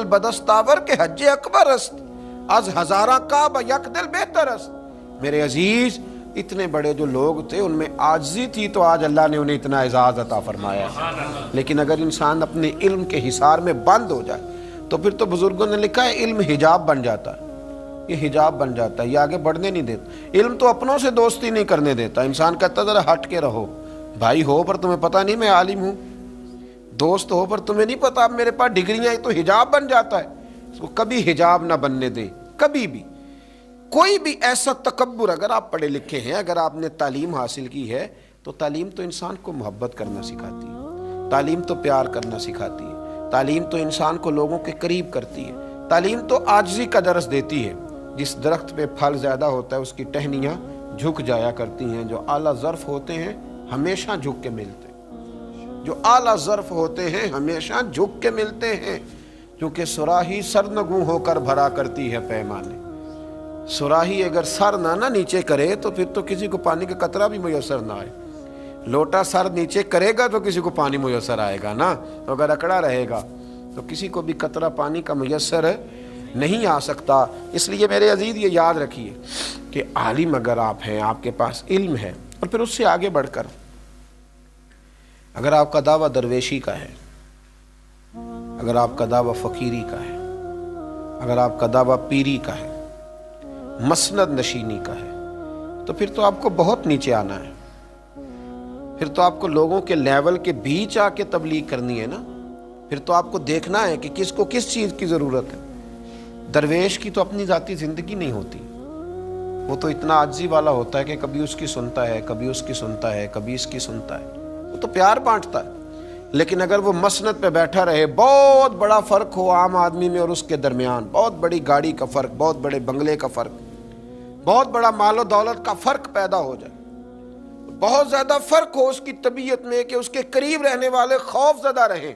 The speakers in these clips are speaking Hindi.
दिल बदस्तावर के हज्जे अकबर अस्त, आज हजारा का यक दिल बेहतर अस्त। मेरे अजीज, इतने बड़े जो लोग थे उनमें आजिज़ी थी तो आज अल्लाह ने उन्हें इतना एजाज़ अता फरमाया। लेकिन अगर इंसान अपने इल्म के हिसार में बंद हो जाए तो फिर तो बुजुर्गों ने लिखा है इल्म हिजाब बन जाता है। ये हिजाब बन जाता है, ये आगे बढ़ने नहीं देता। इल्म तो अपनों से दोस्ती नहीं करने देता। इंसान कहता जरा हट के रहो, भाई हो पर तुम्हें पता नहीं मैं आलिम हूँ, दोस्त हो पर तुम्हें नहीं पता मेरे पास डिग्रियां, तो हिजाब बन जाता है। इसको कभी हिजाब ना बनने दे, कभी भी। कोई भी ऐसा तकब्बुर, अगर आप पढ़े लिखे हैं, अगर आपने तालीम हासिल की है, तो तालीम तो इंसान को मोहब्बत करना सिखाती है, तालीम तो प्यार करना सिखाती है, तालीम तो इंसान को लोगों के करीब करती है, तालीम तो आजिज़ी का दर्स देती है। जिस दरख्त पे फल ज़्यादा होता है उसकी टहनियाँ झुक जाया करती हैं। जो आला ज़र्फ़ होते हैं हमेशा झुक के मिलते हैं, जो आला ज़र्फ़ होते हैं हमेशा झुक के मिलते हैं, क्योंकि सुराही सरनगू होकर भरा करती है पैमाने। सुराही अगर सर ना नीचे करे तो फिर तो किसी को पानी का कतरा भी मुयसर ना आए। लोटा सर नीचे करेगा तो किसी को पानी मुयसर आएगा ना, तो अगर अकड़ा रहेगा तो किसी को भी कतरा पानी का मुयसर नहीं आ सकता। इसलिए मेरे अजीज ये याद रखिए कि आलिम अगर आप हैं, आपके पास इल्म है, और फिर उससे आगे बढ़कर अगर आपका दावा दरवेशी का है, अगर आपका दावा फ़कीरी का है, अगर आपका दावा पीरी का है, मसनद नशीनी का है, तो फिर तो आपको बहुत नीचे आना है। फिर तो आपको लोगों के लेवल के बीच आके तबलीग करनी है ना। फिर तो आपको देखना है कि किसको किस चीज़ की ज़रूरत है। दरवेश की तो अपनी ज़ाती ज़िंदगी नहीं होती, वो तो इतना आजिज़ी वाला होता है कि कभी उसकी सुनता है, कभी उसकी सुनता है, कभी इसकी सुनता है, वो तो प्यार बांटता है। लेकिन अगर वो मसनद पे बैठा रहे, बहुत बड़ा फ़र्क हो आम आदमी में और उसके दरमियान, बहुत बड़ी गाड़ी का फ़र्क, बहुत बड़े बंगले का फ़र्क, बहुत बड़ा मालो दौलत का फ़र्क पैदा हो जाए, बहुत ज़्यादा फ़र्क हो उसकी तबीयत में कि उसके करीब रहने वाले खौफ ज़दा रहें,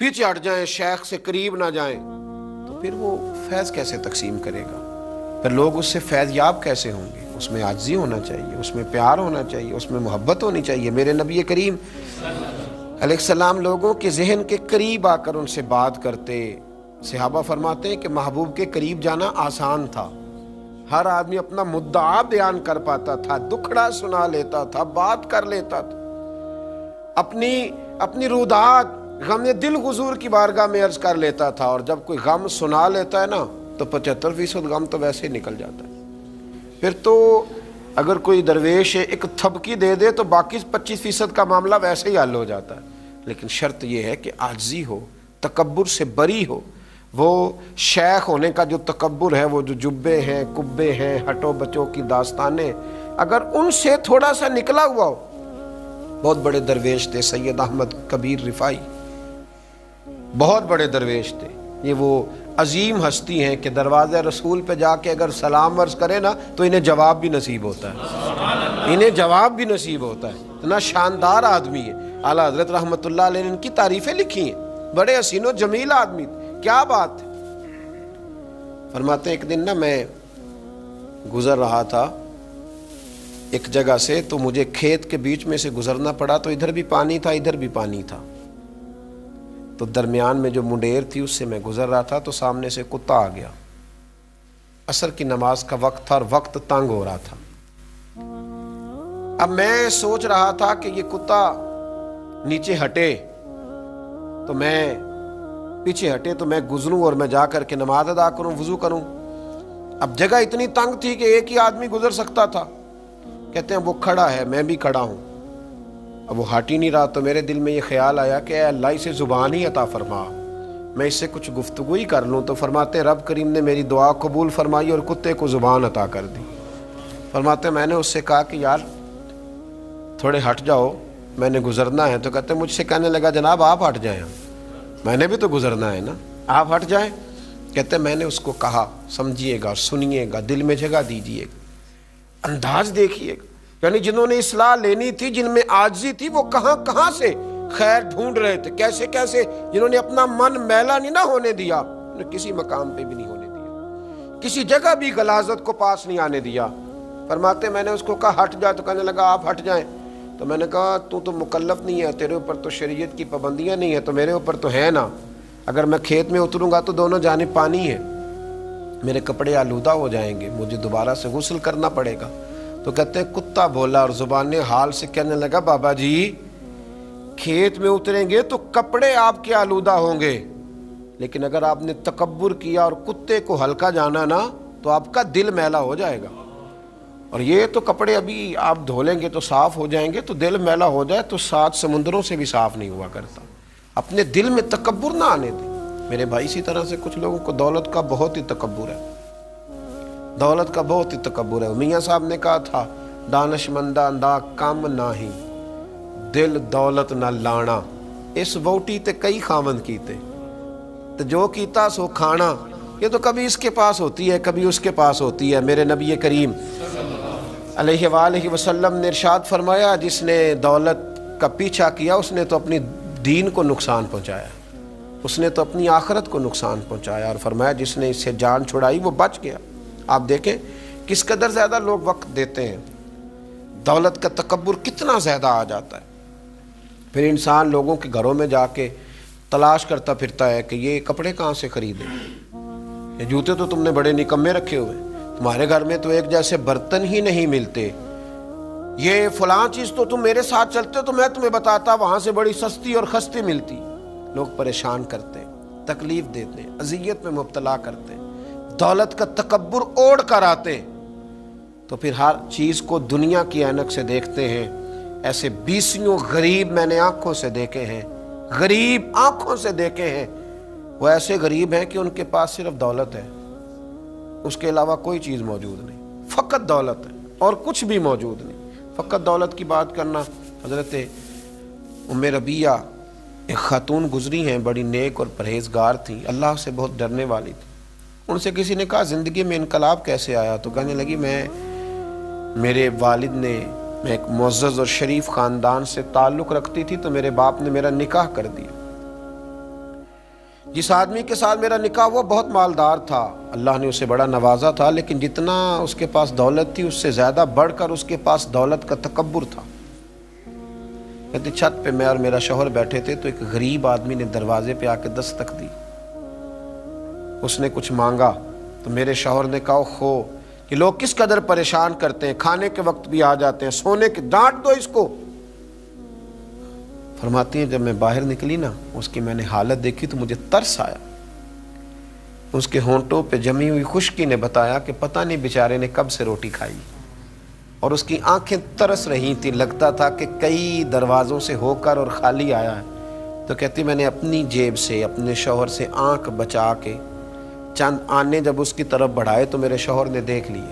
पीछे हट जाएं, शेख से करीब ना जाएं, तो फिर वो फैज़ कैसे तकसीम करेगा? फिर लोग उससे फैज़ याब कैसे होंगे? उसमें आजिज़ी होना चाहिए, उसमें प्यार होना चाहिए, उसमें मोहब्बत होनी चाहिए। मेरे नबी करीम अलैहिस्सलाम लोगों के जहन के करीब आकर उनसे बात करते। सहाबा फरमाते हैं कि महबूब के करीब जाना आसान था, हर आदमी अपना मुद्दा बयान कर पाता था, दुखड़ा सुना लेता था, बात कर लेता था, अपनी रुदात गम दिल हुजूर की बारगाह में अर्ज कर लेता था। और जब कोई गम सुना लेता है ना तो 75% गम तो वैसे ही निकल जाता है। फिर तो अगर कोई दरवेश एक थपकी दे दे तो बाकी 25% का मामला वैसे ही हल हो जाता है। लेकिन शर्त यह है कि आजिज़ी हो, तकब्बुर से बरी हो। वो शेख होने का जो तकब्बुर है, वो जो जुब्बे हैं, कुब्बे हैं, हटो बचो की दास्तानें, अगर उनसे थोड़ा सा निकला हुआ हो। बहुत बड़े दरवेश थे सैयद अहमद कबीर रिफाई, बहुत बड़े दरवेश थे। ये वो अजीम हस्ती हैं कि दरवाज़े रसूल पे जाके अगर सलाम अर्ज करे ना तो इन्हें जवाब भी नसीब होता है, इन्हें जवाब भी नसीब होता है। इतना शानदार आदमी है। आला हज़रत रहमतुल्लाह अलैह ने इनकी तारीफ़ें लिखी हैं, बड़े हसीनो जमील आदमी, क्या बात है। फरमाते एक दिन ना मैं गुज़र रहा था एक जगह से, तो मुझे खेत के बीच में से गुज़रना पड़ा, तो इधर भी पानी था इधर भी पानी था, तो दरमियान में जो मुंडेर थी उससे मैं गुजर रहा था, तो सामने से कुत्ता आ गया। असर की नमाज का वक्त था और वक्त तंग हो रहा था। अब मैं सोच रहा था कि ये कुत्ता नीचे हटे तो मैं पीछे हटे तो मैं गुजरूं और मैं जा करके नमाज अदा करूं, वुजू करूं। अब जगह इतनी तंग थी कि एक ही आदमी गुजर सकता था। कहते हैं वो खड़ा है, मैं भी खड़ा हूं। अब वो हट ही नहीं रहा, तो मेरे दिल में ये ख्याल आया कि अल्लाह इसे ज़ुबान ही अता फरमा, मैं इससे कुछ गुफ्तगू ही कर लूँ। तो फरमाते रब करीम ने मेरी दुआ कबूल फरमाई और कुत्ते को ज़ुबान अता कर दी। फरमाते मैंने उससे कहा कि यार थोड़े हट जाओ, मैंने गुजरना है। तो कहते मुझसे कहने लगा जनाब आप हट जाएं, मैंने भी तो गुजरना है ना, आप हट जाएं। कहते मैंने उसको कहा समझिएगा, सुनिएगा, दिल में जगह दीजिएगा, अंदाज देखिएगा। यानी जिन्होंने इस्लाह लेनी थी, जिनमें आजिज़ी थी, वो कहां से खैर ढूंढ रहे थे, कैसे कैसे, जिन्होंने अपना मन मैला नहीं ना होने दिया, उन्हें किसी मकाम पे भी नहीं होने दिया, किसी जगह भी गलाजत को पास नहीं आने दिया। फरमाते मैंने उसको कहा हट जा, तो कहने लगा आप हट जाएं। तो मैंने कहा तू तो मुकल्लफ नहीं है, तेरे ऊपर तो शरीयत की पाबंदियां नहीं है, तो मेरे ऊपर तो है ना। अगर मैं खेत में उतरूंगा तो दोनों जानिब पानी है, मेरे कपड़े आलूदा हो जाएंगे, मुझे दोबारा से गुस्ल करना पड़ेगा। तो कहते हैं कुत्ता बोला और जुबान हाल से कहने लगा, बाबा जी खेत में उतरेंगे तो कपड़े आपके आलूदा होंगे, लेकिन अगर आपने तकब्बुर किया और कुत्ते को हल्का जाना ना तो आपका दिल मैला हो जाएगा। और ये तो कपड़े अभी आप धो लेंगे तो साफ हो जाएंगे, तो दिल मैला हो जाए तो 7 समुद्रों से भी साफ नहीं हुआ करता। अपने दिल में तकब्बुर ना आने दें मेरे भाई। इसी तरह से कुछ लोगों को दौलत का बहुत ही तकब्बुर है, दौलत का बहुत ही तकब्बुर है। मियाँ साहब ने कहा था, दानशमंदा दा कम नाही, दिल दौलत ना लाना, इस वोटी ते कई खावंद कीते, तो जो कीता सो खाना। ये तो कभी इसके पास होती है कभी उसके पास होती है। मेरे नबी करीम अलैहि वसल्लम ने इरशाद फरमाया, जिसने दौलत का पीछा किया उसने तो अपनी दीन को नुकसान पहुंचाया, उसने तो अपनी आखिरत को नुकसान पहुंचाया। और फरमाया जिसने इससे जान छुड़ाई वो बच गया। आप देखें किस कदर ज़्यादा लोग वक्त देते हैं, दौलत का तकब्बुर कितना ज़्यादा आ जाता है। फिर इंसान लोगों के घरों में जाके तलाश करता फिरता है कि ये कपड़े कहाँ से खरीदे, ये जूते तो तुमने बड़े निकम्मे रखे हुए, तुम्हारे घर में तो एक जैसे बर्तन ही नहीं मिलते, ये फलां चीज़ तो तुम मेरे साथ चलते तो मैं तुम्हें बताता वहाँ से बड़ी सस्ती और खस्ती मिलती। लोग परेशान करते, तकलीफ देते, अजियत में मुब्तला करते, दौलत का तकब्बुर ओढ़ कर आते, तो फिर हर चीज़ को दुनिया की ऐनक से देखते हैं। ऐसे 20 गरीब मैंने आंखों से देखे हैं, गरीब आंखों से देखे हैं। वो ऐसे गरीब हैं कि उनके पास सिर्फ दौलत है, उसके अलावा कोई चीज़ मौजूद नहीं, फ़कत दौलत है और कुछ भी मौजूद नहीं। फ़कत दौलत की बात करना, हज़रत उम्मे रबिया एक खातून गुजरी हैं, बड़ी नेक और परहेज़गार थी, अल्लाह से बहुत डरने वाली थी। उनसे किसी ने कहा ज़िंदगी में इनकलाब कैसे आया, तो कहने लगी मेरे वालिद ने, मैं एक मुअज़्ज़ज़ और शरीफ ख़ानदान से ताल्लुक़ रखती थी, तो मेरे बाप ने मेरा निकाह कर दिया। जिस आदमी के साथ मेरा निकाह हुआ बहुत मालदार था, अल्लाह ने उसे बड़ा नवाजा था, लेकिन जितना उसके पास दौलत थी उससे ज़्यादा बढ़कर उसके पास दौलत का तकब्बुर था। कहती छत पे मैं और मेरा शौहर बैठे थे तो एक गरीब आदमी ने दरवाजे पे आके दस्तक दी, उसने कुछ मांगा तो मेरे शौहर ने कहा खो कि लोग किस कदर परेशान करते हैं, खाने के वक्त भी आ जाते हैं, सोने के, डांट दो इसको। फरमाती हैं जब मैं बाहर निकली ना, उसकी मैंने हालत देखी तो मुझे तरस आया। उसके होंठों पे जमी हुई खुश्की ने बताया कि पता नहीं बेचारे ने कब से रोटी खाई, और उसकी आंखें तरस रही थी, लगता था कि कई दरवाज़ों से होकर और खाली आया है। तो कहती मैंने अपनी जेब से अपने शौहर से आंख बचा के चंद आने जब उसकी तरफ बढ़ाए तो मेरे शौहर ने देख लिए,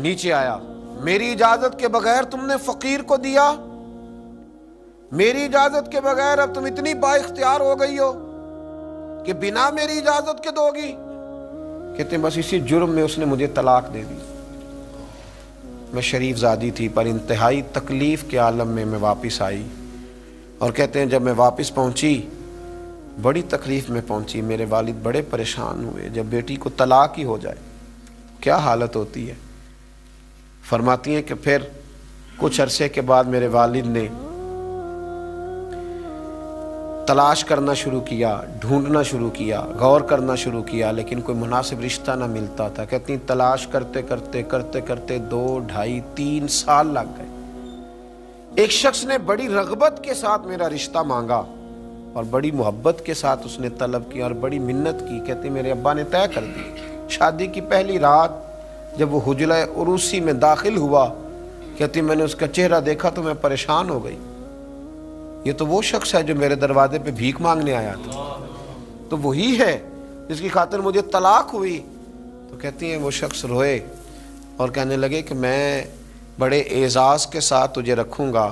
नीचे आया, मेरी इजाजत के बगैर तुमने फकीर को दिया, मेरी इजाजत के बगैर अब तुम इतनी बाइख्तियार हो गई हो कि बिना मेरी इजाजत के दोगी। कहते बस इसी जुर्म में उसने मुझे तलाक दे दी। मैं शरीफ ज़ादी थी पर इंतहाई तकलीफ़ के आलम में मैं वापस आई, और कहते हैं जब मैं वापस पहुंची बड़ी तकलीफ़ में पहुंची, मेरे वालिद बड़े परेशान हुए। जब बेटी को तलाक ही हो जाए क्या हालत होती है। फरमाती हैं कि फिर कुछ अरसे के बाद मेरे वालिद ने तलाश करना शुरू किया, ढूंढना शुरू किया, गौर करना शुरू किया, लेकिन कोई मुनासिब रिश्ता ना मिलता था। कहती तलाश करते करते करते करते 2, 2.5, 3 साल लग गए। एक शख्स ने बड़ी रगबत के साथ मेरा रिश्ता मांगा और बड़ी मोहब्बत के साथ उसने तलब किया और बड़ी मिन्नत की। कहती मेरे अब्बा ने तय कर दी। शादी की पहली रात जब वो हुजरा उरूसी में दाखिल हुआ, कहती मैंने उसका चेहरा देखा तो मैं परेशान हो गई। ये तो वो शख्स है जो मेरे दरवाजे पे भीख मांगने आया था, तो वही है जिसकी खातिर मुझे तलाक हुई। तो कहती हैं वो शख्स रोए और कहने लगे कि मैं बड़े एजाज़ के साथ तुझे रखूँगा।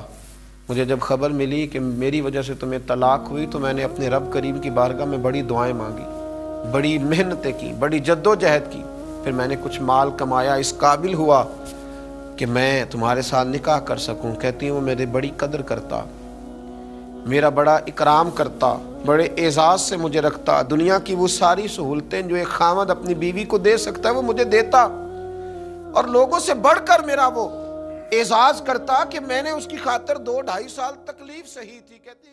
मुझे जब खबर मिली कि मेरी वजह से तुम्हें तलाक हुई तो मैंने अपने रब करीम की बारगाह में बड़ी दुआएं मांगी, बड़ी मेहनतें की, बड़ी जद्दोजहद की। फिर मैंने कुछ माल कमाया, इस काबिल हुआ कि मैं तुम्हारे साथ निकाह कर सकूं। कहती हूँ वो मेरी बड़ी कदर करता, मेरा बड़ा इकराम करता, बड़े एजाज़ से मुझे रखता। दुनिया की वो सारी सहूलतें जो एक खामद अपनी बीवी को दे सकता है वो मुझे देता, और लोगों से बढ़कर मेरा वो एजाज़ करता कि मैंने उसकी खातिर 2-2.5 साल तकलीफ सही थी। कहती